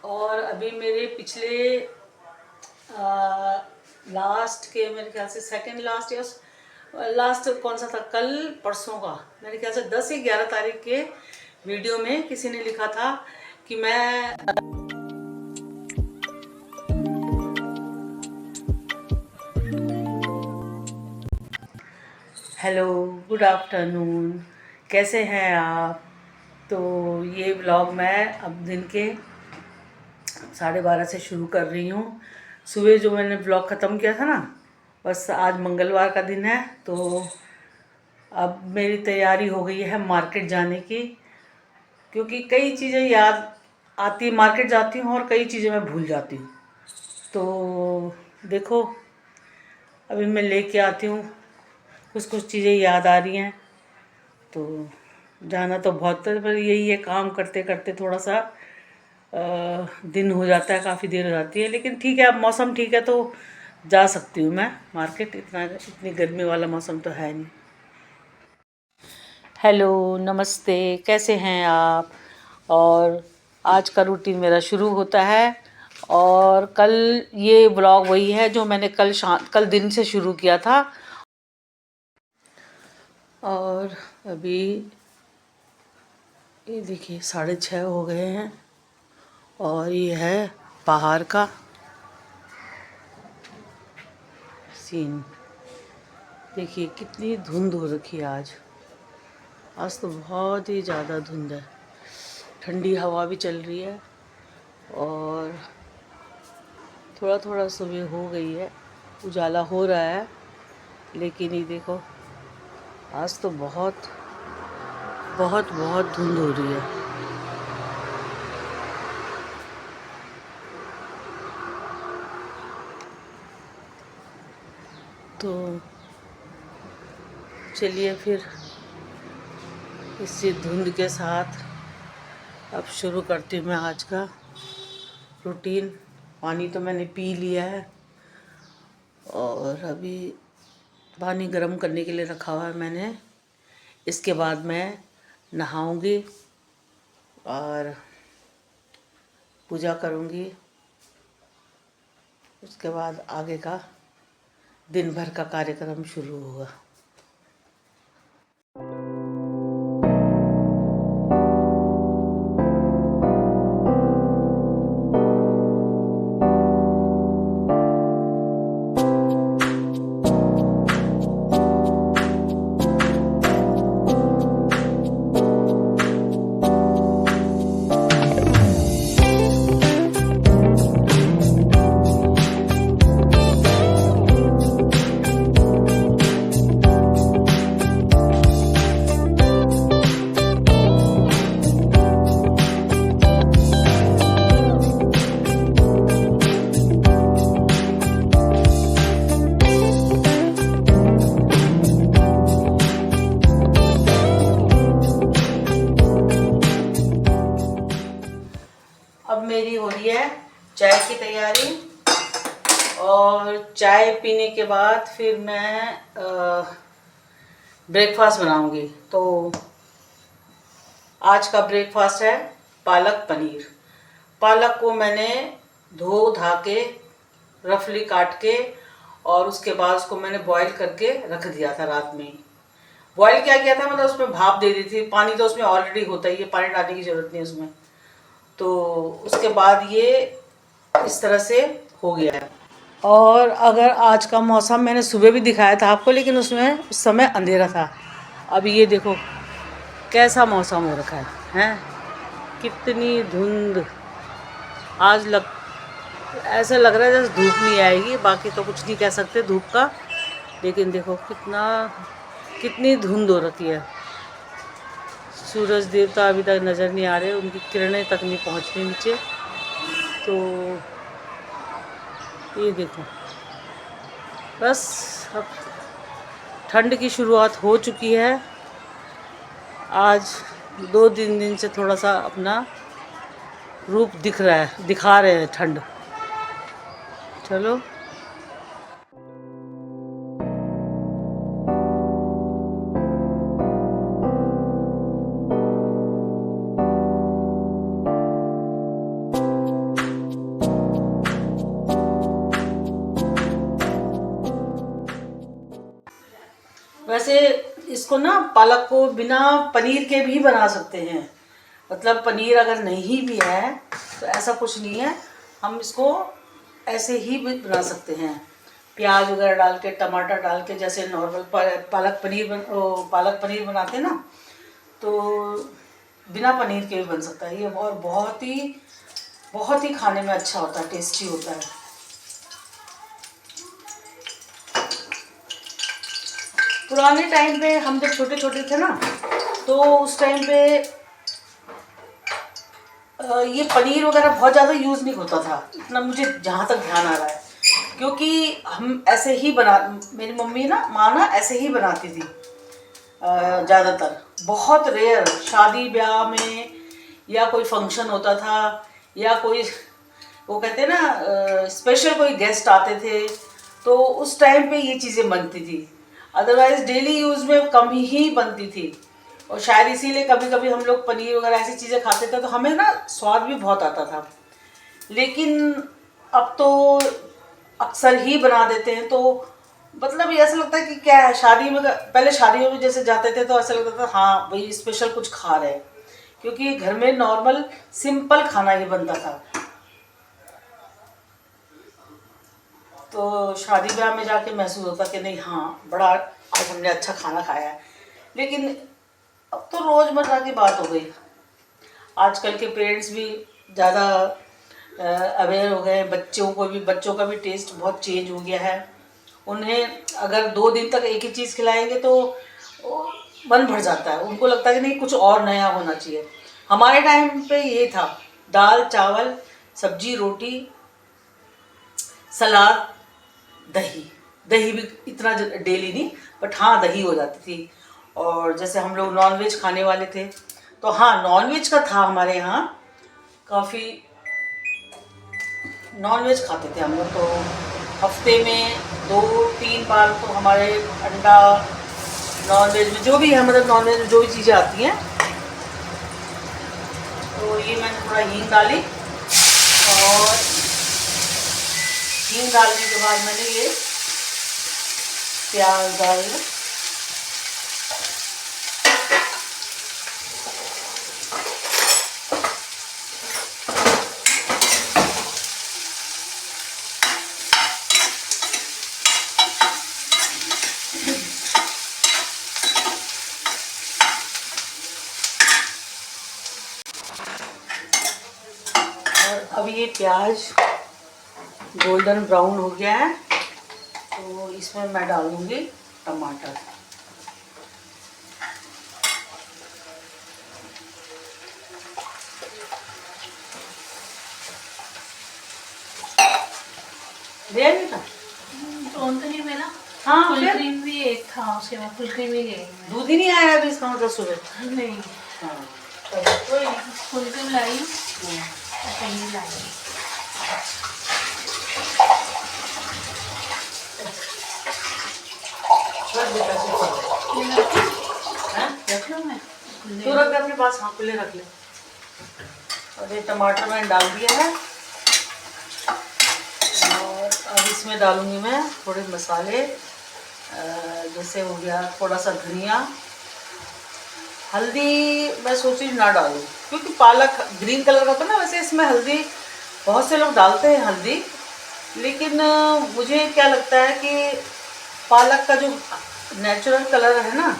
और अभी मेरे पिछले लास्ट के मेरे ख्याल से सेकंड लास्ट या लास्ट कौन सा था, कल परसों का मेरे ख्याल से 10 या 11 तारीख के वीडियो में किसी ने लिखा था कि मैं हेलो गुड आफ्टरनून, कैसे हैं आप। तो ये व्लॉग मैं अब दिन के 12:30 से शुरू कर रही हूँ। सुबह जो मैंने व्लॉग ख़त्म किया था ना, बस आज मंगलवार का दिन है तो अब मेरी तैयारी हो गई है मार्केट जाने की, क्योंकि कई चीज़ें याद आती, मार्केट जाती हूँ और कई चीज़ें मैं भूल जाती हूँ। तो देखो अभी मैं लेके आती हूँ, कुछ चीज़ें याद आ रही हैं। तो जाना तो बहुत है, पर यही है, काम करते करते थोड़ा सा दिन हो जाता है, काफ़ी देर हो जाती है। लेकिन ठीक है, अब मौसम ठीक है तो जा सकती हूँ मैं मार्केट, इतनी गर्मी वाला मौसम तो है नहीं। हेलो नमस्ते, कैसे हैं आप। और आज का रूटीन मेरा शुरू होता है, और कल ये ब्लॉग वही है जो मैंने कल दिन से शुरू किया था। और अभी ये देखिए 6:30 हो गए हैं, और ये है पहाड़ का सीन। देखिए कितनी धुंध हो रखी है आज। आज तो बहुत ही ज़्यादा धुंध है, ठंडी हवा भी चल रही है, और थोड़ा थोड़ा सुबह हो गई है, उजाला हो रहा है। लेकिन ये देखो आज तो बहुत बहुत बहुत धुंध हो रही है। तो चलिए फिर इसी धुंध के साथ अब शुरू करती हूँ मैं आज का रूटीन। पानी तो मैंने पी लिया है, और अभी पानी गर्म करने के लिए रखा हुआ है मैंने। इसके बाद मैं नहाऊंगी और पूजा करूंगी। उसके बाद आगे का दिन भर का कार्यक्रम शुरू होगा। अब मेरी हो रही है चाय की तैयारी, और चाय पीने के बाद फिर मैं ब्रेकफास्ट बनाऊंगी। तो आज का ब्रेकफास्ट है पालक पनीर। पालक को मैंने धो धा के रफली काट के, और उसके बाद उसको मैंने बॉईल करके रख दिया था रात में ही। बॉईल क्या किया था, मतलब उसमें भाप दे दी थी, पानी तो उसमें ऑलरेडी होता ही है, पानी डालने की ज़रूरत नहीं उसमें। तो उसके बाद ये इस तरह से हो गया है। और अगर आज का मौसम मैंने सुबह भी दिखाया था आपको, लेकिन उसमें उस समय अंधेरा था। अब ये देखो कैसा मौसम हो रखा है, हैं? कितनी धुंध आज ऐसा लग रहा है जैसे धूप नहीं आएगी। बाकी तो कुछ नहीं कह सकते धूप का, लेकिन देखो कितनी धुंध हो रखी है। सूरज देवता अभी तक नज़र नहीं आ रहे, उनकी किरणें तक नहीं पहुँच रही नीचे। तो ये देखो बस अब ठंड की शुरुआत हो चुकी है। आज 2-3 दिन से थोड़ा सा अपना रूप दिखा रहे हैं ठंड। चलो वैसे इसको ना, पालक को बिना पनीर के भी बना सकते हैं। मतलब पनीर अगर नहीं भी है तो ऐसा कुछ नहीं है, हम इसको ऐसे ही भी बना सकते हैं। प्याज वगैरह डाल के, टमाटर डाल के, जैसे नॉर्मल पालक पनीर बनाते हैं ना, तो बिना पनीर के भी बन सकता है ये। और बहुत ही खाने में अच्छा होता है, टेस्टी होता है। पुराने टाइम पे हम जब छोटे छोटे थे ना, तो उस टाइम पे ये पनीर वगैरह बहुत ज़्यादा यूज़ नहीं होता था, इतना मुझे जहाँ तक ध्यान आ रहा है। क्योंकि हम ऐसे ही मेरी मम्मी ना, माँ ना ऐसे ही बनाती थी ज़्यादातर। बहुत रेयर शादी ब्याह में या कोई फंक्शन होता था, या कोई, वो कहते हैं ना, स्पेशल कोई गेस्ट आते थे, तो उस टाइम पे ये चीज़ें बनती थी। अदरवाइज डेली यूज़ में कम ही बनती थी। और शायद इसीलिए कभी कभी हम लोग पनीर वगैरह ऐसी चीज़ें खाते थे, तो हमें ना स्वाद भी बहुत आता था। लेकिन अब तो अक्सर ही बना देते हैं, तो मतलब ये ऐसा लगता है कि क्या है, शादी में, पहले शादियों में जैसे जाते थे तो ऐसा लगता था हाँ भाई स्पेशल कुछ खा रहे हैं, क्योंकि घर में नॉर्मल सिंपल खाना ही बनता था। तो शादी ब्याह में जाके महसूस होता कि नहीं, हाँ बड़ा आज हमने अच्छा खाना खाया है। लेकिन अब तो रोज़मर्रा की बात हो गई। आजकल के पेरेंट्स भी ज़्यादा अवेयर हो गए हैं, बच्चों का भी टेस्ट बहुत चेंज हो गया है। उन्हें अगर 2 दिन तक एक ही चीज़ खिलाएंगे तो मन भर जाता है, उनको लगता है कि नहीं कुछ और नया होना चाहिए। हमारे टाइम पे ये था, दाल चावल सब्जी रोटी सलाद दही। दही भी इतना डेली नहीं, बट हाँ दही हो जाती थी। और जैसे हम लोग नॉनवेज खाने वाले थे, तो हाँ नॉनवेज का था हमारे यहाँ काफ़ी, नॉनवेज खाते थे हम लोग। तो हफ्ते में 2-3 बार तो हमारे अंडा, नॉनवेज में जो भी है, मतलब नॉनवेज में जो भी चीज़ें आती हैं। तो ये मैंने थोड़ा हींग डाली, और हींग डालने के बाद मैंने ये प्याज डाल दिया। अब ये प्याज गोल्डन ब्राउन हो गया है, तो इसमें मैं डालूंगी टमाटर। दिया नहीं था तो नहीं मिला। हाँ, फुल क्रीम भी एक था, उसके बाद फुल क्रीम ही ले दूध ही नहीं आया अभी इसका मतलब सुबह। नहीं, हाँ तो फुल क्रीम लाई, पनीर लाई। रख लो, मैं तो रख दे अपने पास, हाँ खुले रख ले। और ये टमाटर मैंने डाल दिया है, और अब इसमें डालूंगी मैं थोड़े मसाले, जैसे हो गया थोड़ा सा धनिया। हल्दी मैं सोची ना डालूं, क्योंकि पालक ग्रीन कलर का था ना, वैसे इसमें हल्दी बहुत से लोग डालते हैं हल्दी, लेकिन मुझे क्या लगता है कि पालक का जो नेचुरल कलर है ना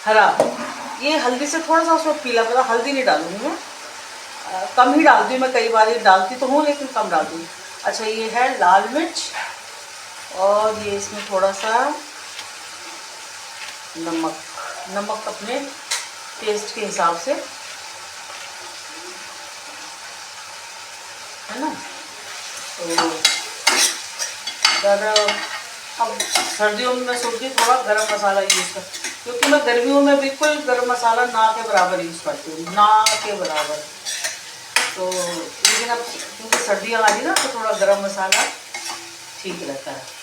हरा, ये हल्दी से थोड़ा सा उसमें पीला पड़ा, हल्दी नहीं डालूंगी मैं। कम ही डालती हूँ मैं, कई बार ये डालती तो हूँ लेकिन कम डालती हूँ। अच्छा ये है लाल मिर्च, और ये इसमें थोड़ा सा नमक अपने टेस्ट के हिसाब से, है ना। तो ज़्यादा अब सर्दियों में मैं सोचती हूँ थोड़ा गरम मसाला यूज़ कर, क्योंकि मैं गर्मियों में बिल्कुल गरम मसाला ना के बराबर यूज़ करती हूँ, ना के बराबर। तो लेकिन अब क्योंकि सर्दियाँ आ रही ना, तो थोड़ा गरम मसाला ठीक रहता है।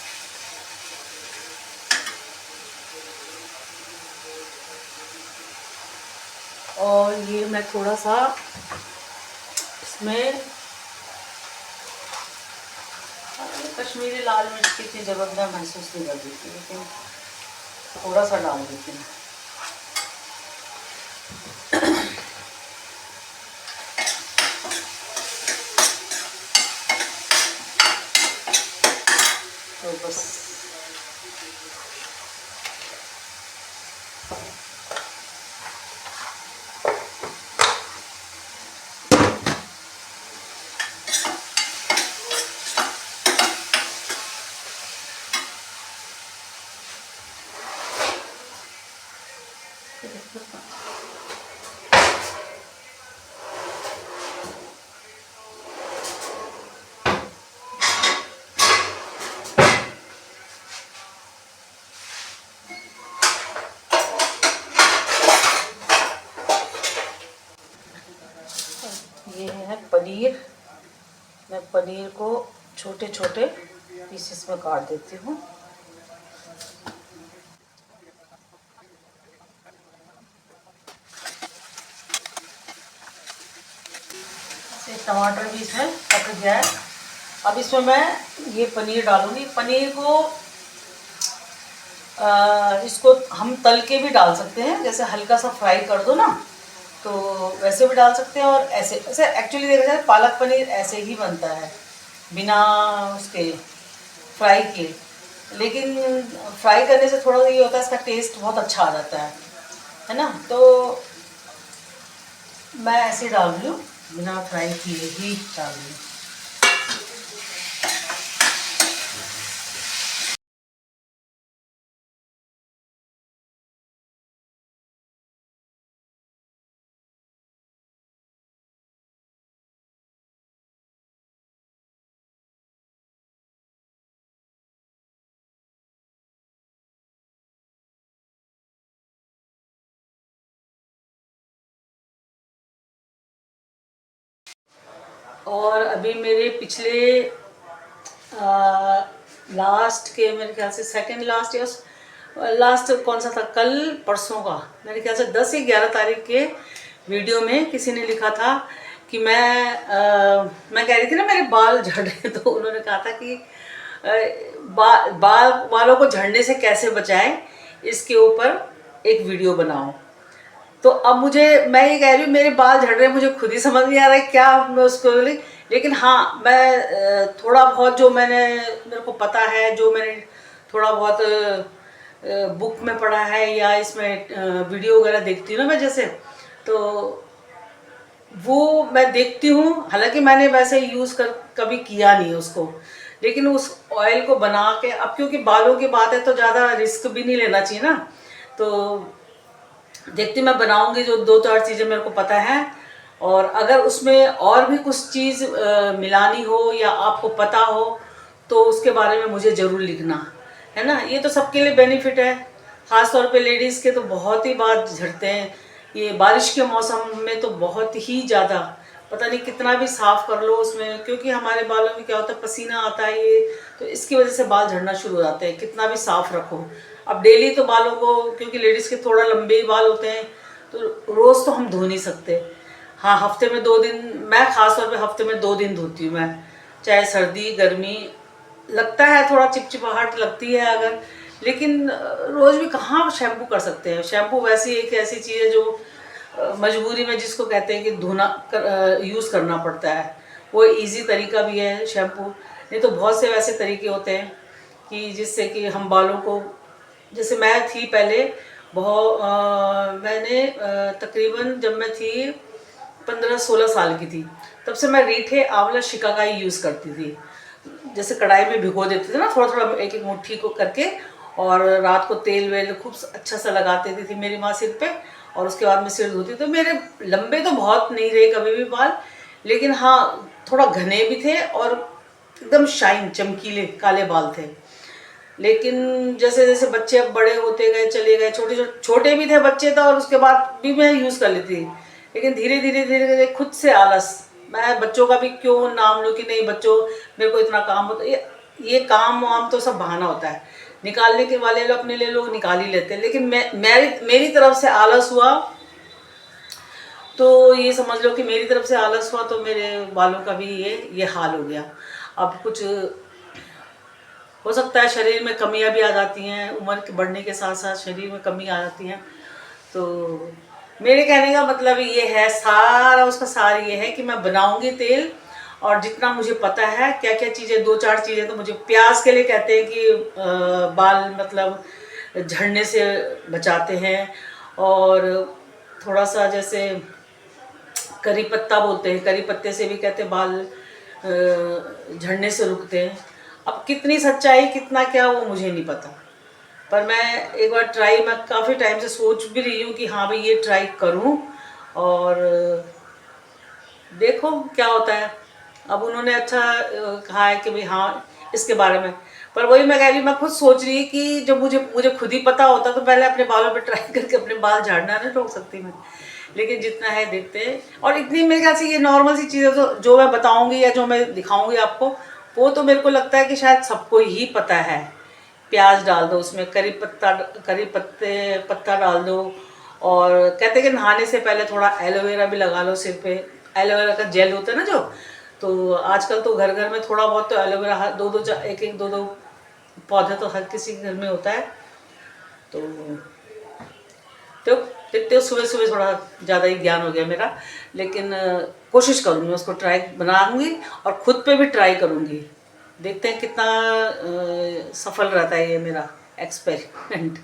और ये मैं थोड़ा सा इसमें कश्मीरी लाल मिर्च की इतनी ज़रूरत मैं महसूस नहीं कर देती, लेकिन थोड़ा सा डाल देती हूँ। तो बस ये है पनीर। मैं पनीर को छोटे छोटे पीसेस में काट देती हूँ। टमाटर भी इसमें पक गया है। अब इसमें मैं ये पनीर डालूंगी। पनीर को इसको हम तल के भी डाल सकते हैं, जैसे हल्का सा फ्राई कर दो ना, तो वैसे भी डाल सकते हैं। और ऐसे ऐसे एक्चुअली देखा जाए पालक पनीर ऐसे ही बनता है, बिना उसके फ्राई किए। लेकिन फ्राई करने से थोड़ा ये होता है, इसका टेस्ट बहुत अच्छा आ जाता है ना। तो मैं ऐसे डाल रही हूँ, बिना फ्राई किए ही डाल रही हूँ। और अभी मेरे पिछले लास्ट के मेरे ख्याल से सेकंड लास्ट या लास्ट कौन सा था, कल परसों का, मेरे ख्याल से 10 या 11 तारीख के वीडियो में किसी ने लिखा था कि मैं कह रही थी ना मेरे बाल झड़ रहे, तो उन्होंने कहा था कि बालों को झड़ने से कैसे बचाएं, इसके ऊपर एक वीडियो बनाओ। तो अब मैं ये कह रही हूँ मेरे बाल झड़ रहे हैं, मुझे खुद ही समझ नहीं आ रहा है क्या मैं उसको लेकिन हाँ, मैं थोड़ा बहुत जो मेरे को पता है, जो मैंने थोड़ा बहुत बुक में पढ़ा है या इसमें वीडियो वगैरह देखती हूँ ना मैं, जैसे तो वो मैं देखती हूँ। हालांकि मैंने वैसे कभी किया नहीं उसको, लेकिन उस ऑयल को बना के, अब क्योंकि बालों की बात है तो ज़्यादा रिस्क भी नहीं लेना चाहिए ना, तो देखती मैं बनाऊंगी। जो 2-4 चीज़ें मेरे को पता है, और अगर उसमें और भी कुछ चीज़ मिलानी हो या आपको पता हो तो उसके बारे में मुझे ज़रूर लिखना, है ना। ये तो सबके लिए बेनिफिट है, ख़ास तौर पे लेडीज़ के तो बहुत ही बाल झड़ते हैं। ये बारिश के मौसम में तो बहुत ही ज़्यादा, पता नहीं कितना भी साफ़ कर लो उसमें, क्योंकि हमारे बालों में क्या होता है, पसीना आता है ये, तो इसकी वजह से बाल झड़ना शुरू हो जाते हैं, कितना भी साफ़ रखो। अब डेली तो बालों को, क्योंकि लेडीज़ के थोड़ा लंबे ही बाल होते हैं, तो रोज़ तो हम धो नहीं सकते। हाँ, हफ्ते में 2 दिन, मैं ख़ास तौर पे हफ्ते में 2 दिन धोती हूँ मैं, चाहे सर्दी गर्मी। लगता है थोड़ा चिपचिपाहट लगती है अगर, लेकिन रोज़ भी कहाँ शैम्पू कर सकते हैं। शैम्पू वैसी एक ऐसी चीज़ है जो मजबूरी में, जिसको कहते हैं कि यूज़ करना पड़ता है। वो इजी तरीका भी है शैम्पू, नहीं तो बहुत से वैसे तरीके होते हैं कि जिससे कि हम बालों को, जैसे मैं थी पहले मैंने तकरीबन जब मैं थी 15-16 साल की थी, तब से मैं रीठे आंवला शिकाकाई यूज़ करती थी। जैसे कढ़ाई में भिगो देते थे ना, थोड़ा थोड़ा एक एक मुट्ठी को करके, और रात को तेल वेल खूब अच्छा सा लगा देती थी मेरी माँ सिर पे, और उसके बाद मैं सिर धोती। तो मेरे लंबे तो बहुत नहीं रहे कभी भी बाल, लेकिन हाँ थोड़ा घने भी थे और एकदम शाइन चमकीले काले बाल थे। लेकिन जैसे जैसे बच्चे अब बड़े होते गए, चले गए, छोटे भी थे बच्चे, तो और उसके बाद भी मैं यूज़ कर लेती थी। लेकिन धीरे धीरे धीरे धीरे खुद से आलस, मैं बच्चों का भी क्यों नाम लूँ कि नहीं बच्चों मेरे को इतना काम होता है, ये काम वाम तो सब बहाना होता है, निकालने के वाले लोग अपने लिए लोग निकाल ही लेते हैं। लेकिन मेरी तरफ से आलस हुआ, तो ये समझ लो कि मेरी तरफ से आलस हुआ तो मेरे बालों का भी ये हाल हो गया। अब कुछ हो सकता है शरीर में कमियां भी आ जाती हैं, उम्र के बढ़ने के साथ साथ शरीर में कमी आ जाती हैं। तो मेरे कहने का मतलब ये है, सारा उसका सार ये है कि मैं बनाऊंगी तेल, और जितना मुझे पता है क्या क्या चीज़ें, 2-4 चीज़ें तो मुझे, प्याज के लिए कहते हैं कि बाल मतलब झड़ने से बचाते हैं, और थोड़ा सा जैसे करी पत्ता बोलते हैं, करी पत्ते से भी कहते हैं बाल झड़ने से रुकते हैं। अब कितनी सच्चाई कितना क्या वो मुझे नहीं पता, पर मैं एक बार ट्राई, मैं काफ़ी टाइम से सोच भी रही हूँ कि हाँ भाई ये ट्राई करूँ, और देखो क्या होता है। अब उन्होंने अच्छा कहा है कि भाई हाँ इसके बारे में, पर वही मैं कह रही हूँ, मैं खुद सोच रही कि जब मुझे मुझे खुद ही पता होता तो पहले अपने बालों पे ट्राई करके अपने बाल झाड़ना नहीं रोक सकती मैं। लेकिन जितना है देखते हैं, और इतनी मेरे ख्याल से ये नॉर्मल सी चीज़ें तो जो मैं बताऊंगी या जो मैं दिखाऊंगी आपको, वो तो मेरे को लगता है कि शायद सबको ही पता है। प्याज डाल दो उसमें, करी पत्ता डाल दो, और कहते हैं कि नहाने से पहले थोड़ा एलोवेरा भी लगा लो सिर पे। एलोवेरा का जेल होता है ना जो, तो आजकल तो घर घर में थोड़ा बहुत तो एलोवेरा, हर एक एक दो पौधे तो हर किसी के घर में होता है। तो देखते हो, सुबह सुबह थोड़ा ज़्यादा ही ज्ञान हो गया मेरा, लेकिन कोशिश करूँगी मैं उसको ट्राई बनाऊंगी, और ख़ुद पे भी ट्राई करूँगी। देखते हैं कितना सफल रहता है ये मेरा एक्सपेरिमेंट।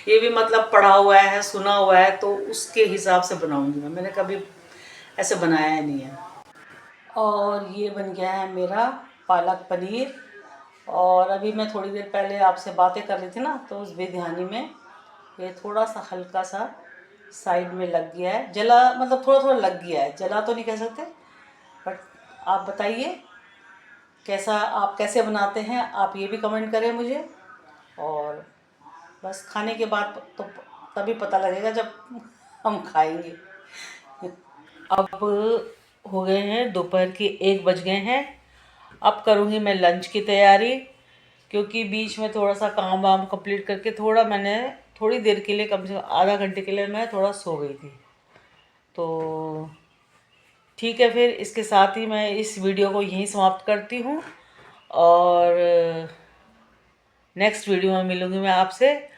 ये भी मतलब पढ़ा हुआ है, सुना हुआ है, तो उसके हिसाब से बनाऊंगी मैंने कभी ऐसे बनाया नहीं है। और ये बन गया है मेरा पालक पनीर। और अभी मैं थोड़ी देर पहले आपसे बातें कर रही थी ना, तो उस बेध्यानी में ये थोड़ा सा हल्का सा साइड में लग गया है, जला, मतलब थोड़ा थोड़ा लग गया है, जला तो नहीं कह सकते। बट आप बताइए कैसा, आप कैसे बनाते हैं, आप ये भी कमेंट करें मुझे। और बस खाने के बाद तो तभी पता लगेगा जब हम खाएंगे। अब हो गए हैं दोपहर के 1 बज गए हैं। अब करूँगी मैं लंच की तैयारी, क्योंकि बीच में थोड़ा सा काम वाम कंप्लीट करके थोड़ा मैंने थोड़ी देर के लिए, कम से कम आधा घंटे के लिए मैं थोड़ा सो गई थी। तो ठीक है, फिर इसके साथ ही मैं इस वीडियो को यहीं समाप्त करती हूँ, और नेक्स्ट वीडियो में मिलूँगी मैं आपसे।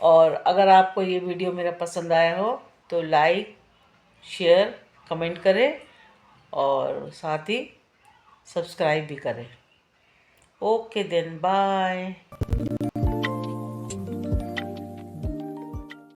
और अगर आपको ये वीडियो मेरा पसंद आया हो तो लाइक, शेयर, कमेंट करें, और साथ ही सब्सक्राइब भी करें। Okay then, bye.